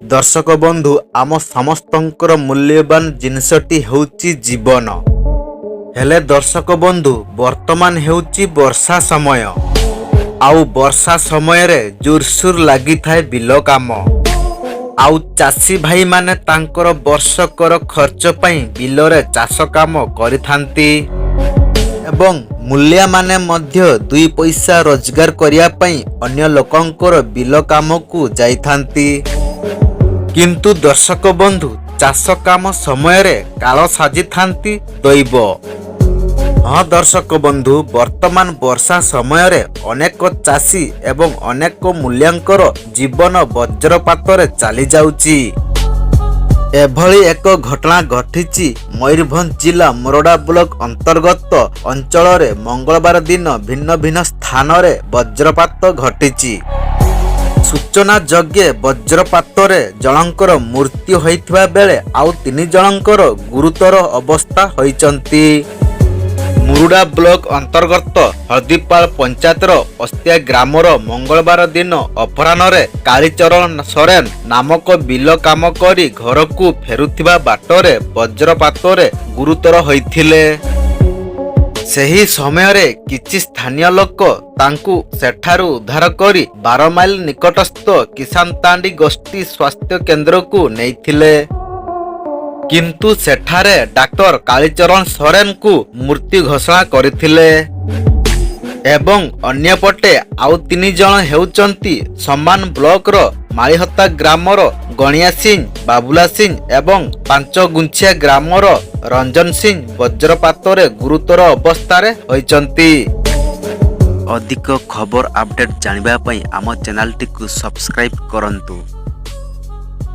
दर्शक बंधु आम समस्तंकर मूल्यवान जिनसटी हेउची जीवन। हेले दर्शक बंधु वर्तमान हेउची वर्षा समय। आउ वर्षा समय रे जोरसोर लगी थाए बिल काम। आउ चाषी भाई माने तांकर वर्षकर खर्च पई बिल रे चाष काम करिथांती एवं मूल्या माने मध्य दुई पैसा रोजगार करिया पई अन्य लोकंकर बिल काम को जाइथांती। किंतु दर्शक बंधु चाष काम समय रे काल साजी थांती दैव। हाँ दर्शक बंधु वर्तमान वर्षा समय रे अनेक चाषी एवं अनेक मूल्यांकर जीवन वज्रपात रे चली जाउची। एभली एक घटना घटिची मयूरभंज जिला मोरडा ब्लॉक अंतर्गत अंचल रे मंगलवार दिन भिन्न भिन्न स्थान रे वज्रपात घटिची। सूचना योग्य वज्रपात रे जनकर मृत्यु होइथिबा बेले आउ 3 जनकर गुरुतर अवस्था होइचंती। मुरुडा ब्लॉक अंतर्गत हरदीपाल पंचायतर अस्तिया ग्रामर मंगलवार दिन अपराह्न कालीचरण सोरेन नामक बिल काम करी घर को फेरुथिबा बाटरे वज्रपात रे गुरुतर होइथिले। सही समय रे किछि स्थानीय लोक तांकु सेठारु उद्धार करी 12 माइल निकटस्थ किसान तांडी गोष्ठी स्वास्थ्य केंद्र को नेइथिले। किंतु सेठारे डॉक्टर कालीचरण सोरेन को मृत्यु घोषणा करथिले। एवं अन्य पटे आउ 3 जन हेउचंती समान ब्लॉक रो माळीहता ग्रामर गणिया सिंह, बाबुला सिंह एवं 5 गुंछिया ग्रामर रंजन सिंह वज्रपात रे गुरुतर अवस्था रे होइचंती। अधिक खबर अपडेट जानिबा पई आम चैनल टी को सब्सक्राइब करंतु।